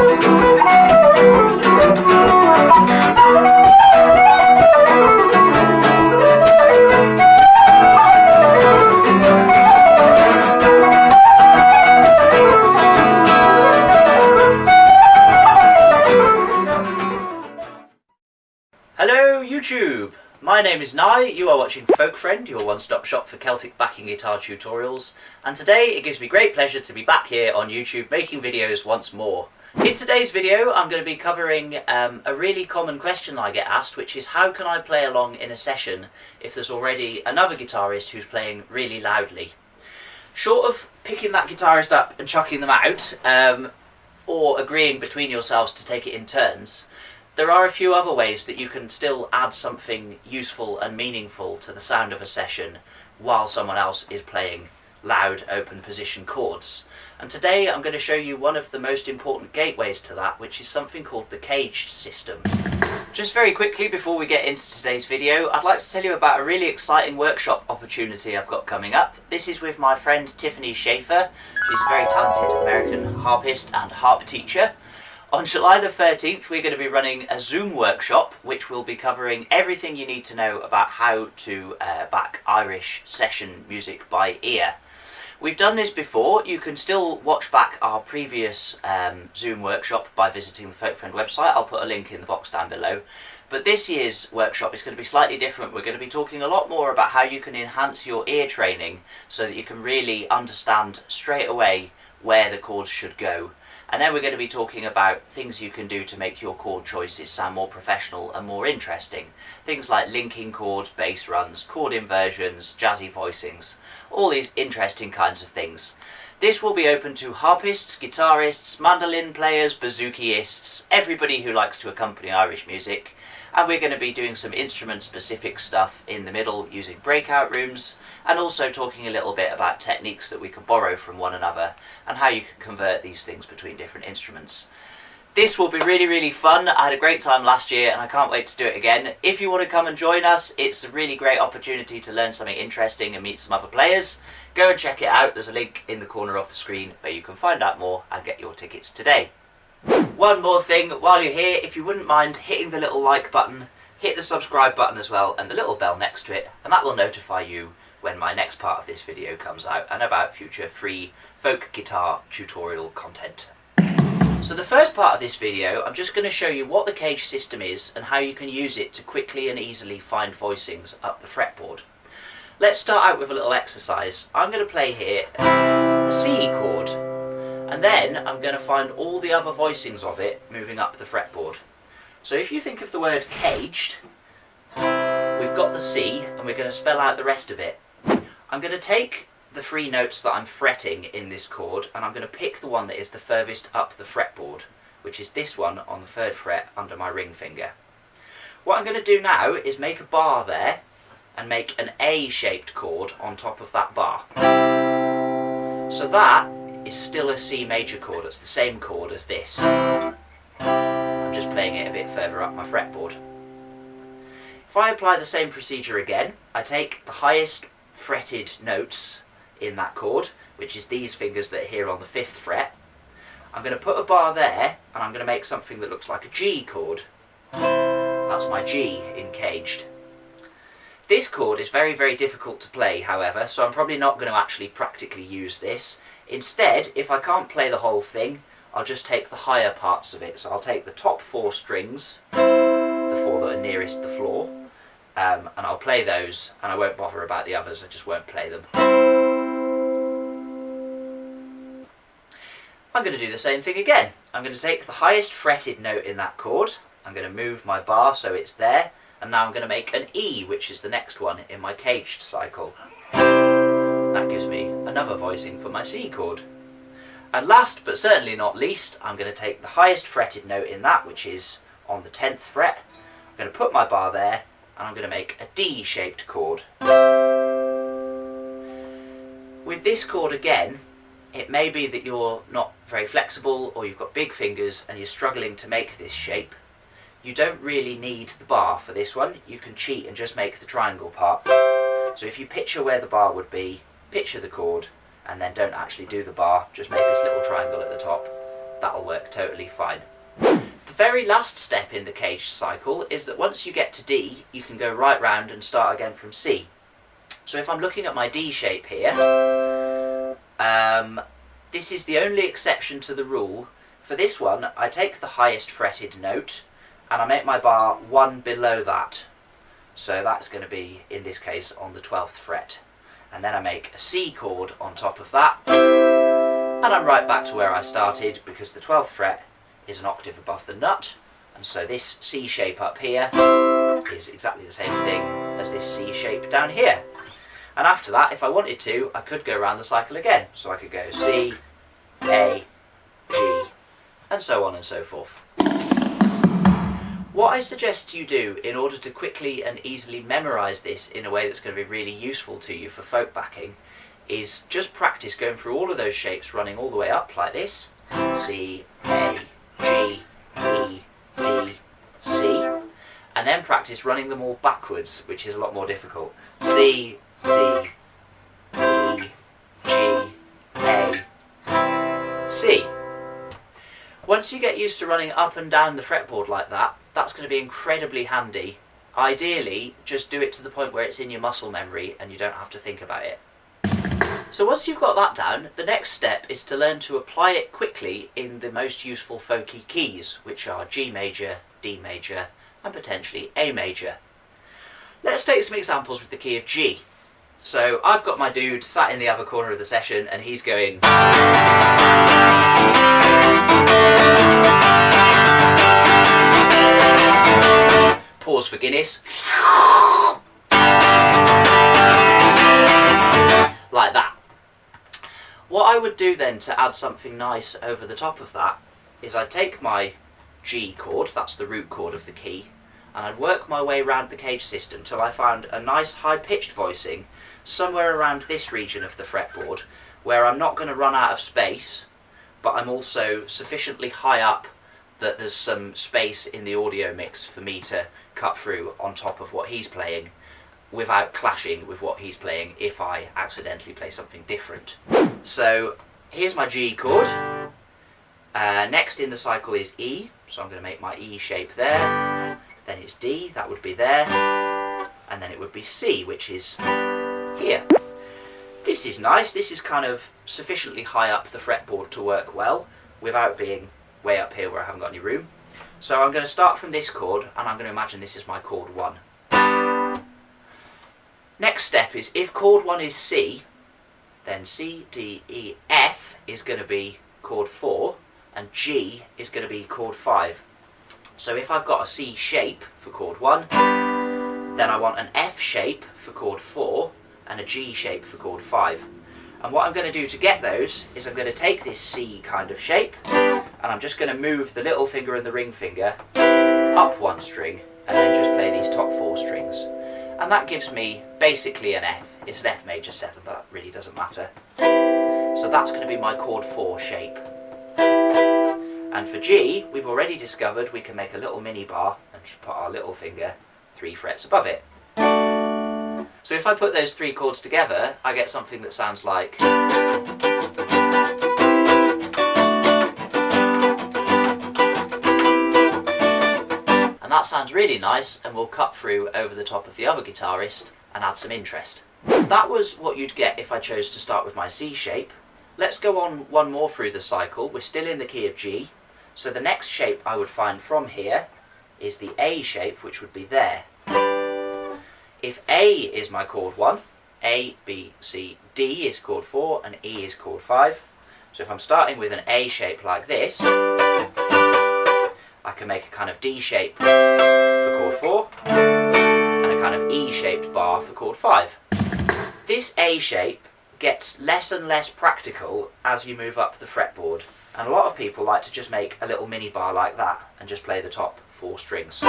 Hello YouTube! My name is Nye, you are watching Folk Friend, your one-stop shop for Celtic backing guitar tutorials, and today it gives me great pleasure to be back here on YouTube making videos once more. In today's video I'm going to be covering a really common question I get asked, which is how can I play along in a session if there's already another guitarist who's playing really loudly? Short of picking that guitarist up and chucking them out, or agreeing between yourselves to take it in turns, there are a few other ways that you can still add something useful and meaningful to the sound of a session while someone else is playing loud open position chords. And today I'm going to show you one of the most important gateways to that, which is something called the CAGED system. Just very quickly before we get into today's video, I'd like to tell you about a really exciting workshop opportunity I've got coming up. This is with my friend Tiffany Schaefer. She's a very talented American harpist and harp teacher. On July the 13th we're going to be running a Zoom workshop which will be covering everything you need to know about how to back Irish session music by ear. We've done this before. You can still watch back our previous Zoom workshop by visiting the Folk Friend website. I'll put a link in the box down below. But this year's workshop is going to be slightly different. We're going to be talking a lot more about how you can enhance your ear training so that you can really understand straight away where the chords should go. And then we're going to be talking about things you can do to make your chord choices sound more professional and more interesting. Things like linking chords, bass runs, chord inversions, jazzy voicings, all these interesting kinds of things. This will be open to harpists, guitarists, mandolin players, bouzoukiists, everybody who likes to accompany Irish music. And we're going to be doing some instrument-specific stuff in the middle using breakout rooms, and also talking a little bit about techniques that we can borrow from one another and how you can convert these things between different instruments. This will be really, really fun. I had a great time last year and I can't wait to do it again. If you want to come and join us, it's a really great opportunity to learn something interesting and meet some other players. Go and check it out. There's a link in the corner of the screen where you can find out more and get your tickets today. One more thing, while you're here, if you wouldn't mind hitting the little like button, hit the subscribe button as well and the little bell next to it, and that will notify you when my next part of this video comes out and about future free folk guitar tutorial content. So the first part of this video, I'm just going to show you what the CAGED system is and how you can use it to quickly and easily find voicings up the fretboard. Let's start out with a little exercise. I'm going to play here a C chord, and then I'm going to find all the other voicings of it moving up the fretboard. So if you think of the word caged, we've got the C and we're going to spell out the rest of it. I'm going to take the three notes that I'm fretting in this chord and I'm going to pick the one that is the furthest up the fretboard, which is this one on the 3rd fret under my ring finger. What I'm going to do now is make a bar there and make an A-shaped chord on top of that bar. So that is still a C major chord. It's the same chord as this. I'm just playing it a bit further up my fretboard. If I apply the same procedure again, I take the highest fretted notes in that chord, which is these fingers that are here on the 5th fret. I'm going to put a bar there and I'm going to make something that looks like a G chord. That's my G in CAGED. This chord is very, very difficult to play, however, so I'm probably not going to actually practically use this. Instead, if I can't play the whole thing, I'll just take the higher parts of it. So I'll take the top 4 strings, the 4 that are nearest the floor, and I'll play those, and I won't bother about the others, I just won't play them. I'm going to do the same thing again. I'm going to take the highest fretted note in that chord, I'm going to move my bar so it's there, and now I'm going to make an E, which is the next one in my CAGED cycle. That gives me another voicing for my C chord. And last but certainly not least, I'm going to take the highest fretted note in that, which is on the 10th fret. I'm going to put my bar there and I'm going to make a D-shaped chord. With this chord again, it may be that you're not very flexible or you've got big fingers and you're struggling to make this shape. You don't really need the bar for this one. You can cheat and just make the triangle part. So if you picture where the bar would be, picture the chord, and then don't actually do the bar, just make this little triangle at the top, that'll work totally fine. The very last step in the CAGED cycle is that once you get to D, you can go right round and start again from C. So if I'm looking at my D shape here, this is the only exception to the rule. For this one, I take the highest fretted note and I make my bar one below that. So that's going to be, in this case, on the 12th fret. And then I make a C chord on top of that, and I'm right back to where I started because the 12th fret is an octave above the nut, and so this C shape up here is exactly the same thing as this C shape down here. And after that, if I wanted to, I could go around the cycle again. So I could go C, A, G, and so on and so forth. What I suggest you do in order to quickly and easily memorise this in a way that's going to be really useful to you for folk backing is just practice going through all of those shapes running all the way up like this. C, A, G, E, D, C. And then practice running them all backwards, which is a lot more difficult. C, D, E, G, A, C. Once you get used to running up and down the fretboard like that, that's going to be incredibly handy. Ideally, just do it to the point where it's in your muscle memory and you don't have to think about it. So once you've got that down, the next step is to learn to apply it quickly in the most useful folky keys, which are G major, D major, and potentially A major. Let's take some examples with the key of G. So I've got my dude sat in the other corner of the session and he's going... Pause for Guinness. Like that. What I would do then to add something nice over the top of that is I'd take my G chord, that's the root chord of the key, and I'd work my way around the CAGED system till I found a nice high-pitched voicing somewhere around this region of the fretboard where I'm not going to run out of space, but I'm also sufficiently high up that there's some space in the audio mix for me to cut through on top of what he's playing without clashing with what he's playing if I accidentally play something different. So here's my G chord. Next in the cycle is E, so I'm going to make my E shape there. Then it's D, that would be there. And then it would be C, which is here. This is nice. This is kind of sufficiently high up the fretboard to work well without being way up here where I haven't got any room. So I'm going to start from this chord and I'm going to imagine this is my chord 1. Next step is if chord 1 is C, then C, D, E, F is going to be chord 4 and G is going to be chord 5. So if I've got a C shape for chord 1, then I want an F shape for chord 4 and a G shape for chord 5. And what I'm going to do to get those is I'm going to take this C kind of shape and I'm just going to move the little finger and the ring finger up one string and then just play these top 4 strings. And that gives me basically an F. It's an F major 7, but that really doesn't matter. So that's going to be my chord 4 shape. And for G, we've already discovered we can make a little mini bar and just put our little finger 3 frets above it. So if I put those 3 chords together, I get something that sounds like... And that sounds really nice and will cut through over the top of the other guitarist and add some interest. That was what you'd get if I chose to start with my C shape. Let's go on one more through the cycle. We're still in the key of G. So the next shape I would find from here is the A shape, which would be there. If A is my chord 1, A, B, C, D is chord 4 and E is chord 5. So if I'm starting with an A shape like this, I can make a kind of D shape for chord 4 and a kind of E-shaped bar for chord 5. This A shape gets less and less practical as you move up the fretboard, and a lot of people like to just make a little mini bar like that and just play the top 4 strings.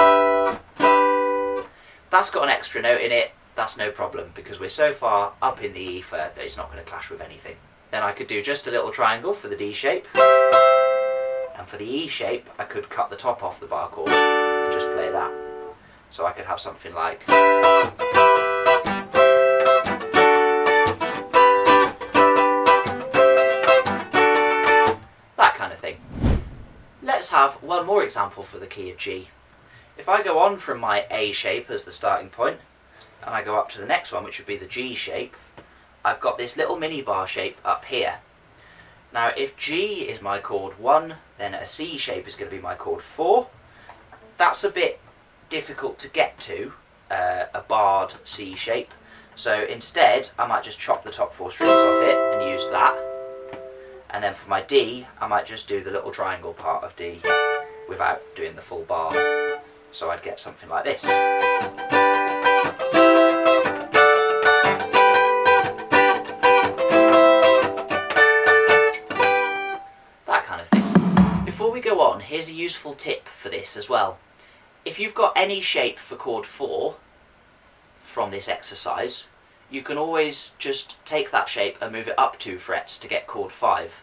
That's got an extra note in it, that's no problem because we're so far up in the E fret that it's not going to clash with anything. Then I could do just a little triangle for the D shape, and for the E shape I could cut the top off the bar chord and just play that. So I could have something like... that kind of thing. have one more example for the key of G. If I go on from my A shape as the starting point, and I go up to the next one, which would be the G shape, I've got this little mini bar shape up here. Now if G is my chord 1, then a C shape is going to be my chord 4. That's a bit difficult to get to, a barred C shape. So instead I might just chop the top 4 strings off it and use that. And then for my D, I might just do the little triangle part of D without doing the full bar. So I'd get something like this. That kind of thing. Before we go on, here's a useful tip for this as well. If you've got any shape for chord 4 from this exercise, you can always just take that shape and move it up 2 frets to get chord 5.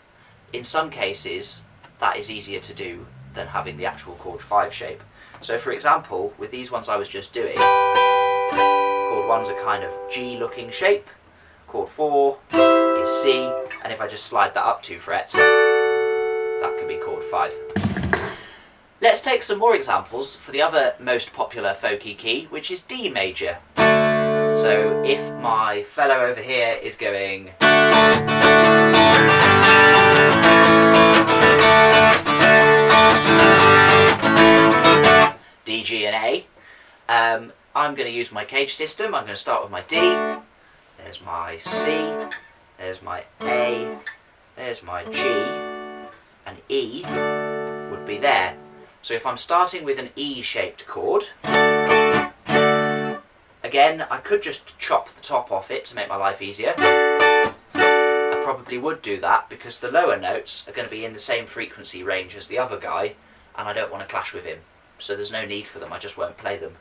In some cases, that is easier to do than having the actual chord 5 shape. So for example, with these ones I was just doing, chord 1's a kind of G looking shape, chord 4 is C, and if I just slide that up 2 frets, that could be chord 5. Let's take some more examples for the other most popular folky key, which is D major. So if my fellow over here is going D, G and A, I'm going to use my CAGED system. I'm going to start with my D, there's my C, there's my A, there's my G, and E would be there. So if I'm starting with an E-shaped chord, again, I could just chop the top off it to make my life easier. I probably would do that because the lower notes are going to be in the same frequency range as the other guy, and I don't want to clash with him. So there's no need for them, I just won't play them.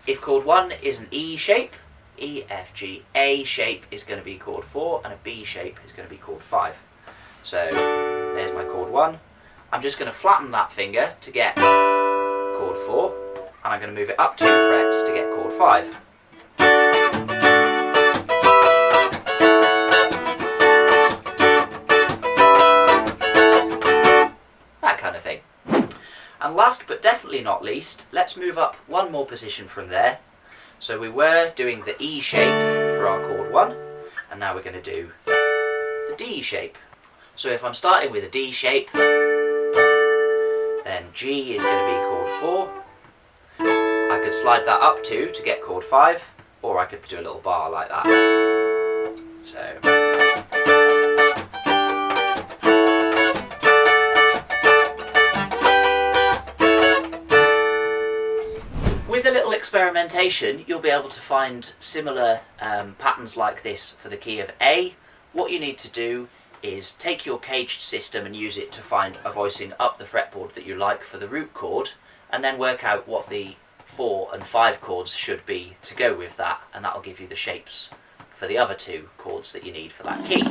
If chord 1 is an E shape, E, F, G, A shape is going to be chord 4, and a B shape is going to be chord 5. So there's my chord 1. I'm just going to flatten that finger to get chord 4, and I'm going to move it up 2 frets to get chord 5. That kind of thing. And last but definitely not least, let's move up one more position from there. So we were doing the E shape for our chord 1, and now we're going to do the D shape. So if I'm starting with a D shape, then G is going to be chord 4. I could slide that up 2 to get chord 5, or I could do a little bar like that. So with a little experimentation, you'll be able to find similar patterns like this for the key of A. What you need to do is take your CAGED system and use it to find a voicing up the fretboard that you like for the root chord, and then work out what the 4 and 5 chords should be to go with that, and that'll give you the shapes for the other 2 chords that you need for that key.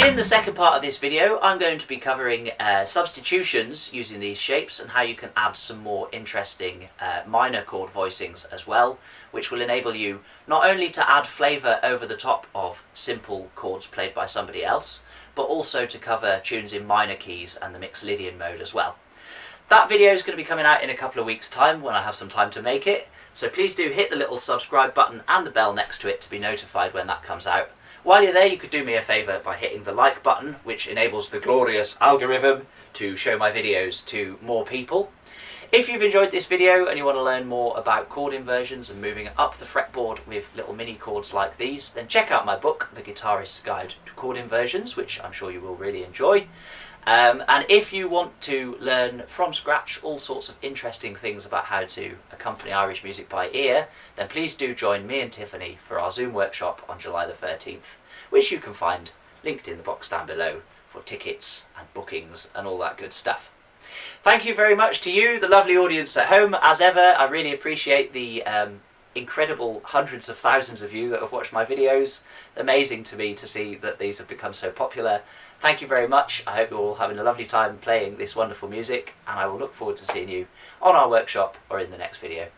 In the second part of this video, I'm going to be covering substitutions using these shapes and how you can add some more interesting minor chord voicings as well, which will enable you not only to add flavour over the top of simple chords played by somebody else, but also to cover tunes in minor keys and the mixolydian mode as well. That video is going to be coming out in a couple of weeks' time when I have some time to make it, so please do hit the little subscribe button and the bell next to it to be notified when that comes out. While you're there, you could do me a favour by hitting the like button, which enables the glorious algorithm to show my videos to more people. If you've enjoyed this video and you want to learn more about chord inversions and moving up the fretboard with little mini chords like these, then check out my book, The Guitarist's Guide to Chord Inversions, which I'm sure you will really enjoy. And if you want to learn from scratch all sorts of interesting things about how to accompany Irish music by ear, then please do join me and Tiffany for our Zoom workshop on July the 13th, which you can find linked in the box down below for tickets and bookings and all that good stuff. Thank you very much to you, the lovely audience at home. As ever, I really appreciate the incredible hundreds of thousands of you that have watched my videos. Amazing to me to see that these have become so popular. Thank you very much. I hope you're all having a lovely time playing this wonderful music, and I will look forward to seeing you on our workshop or in the next video.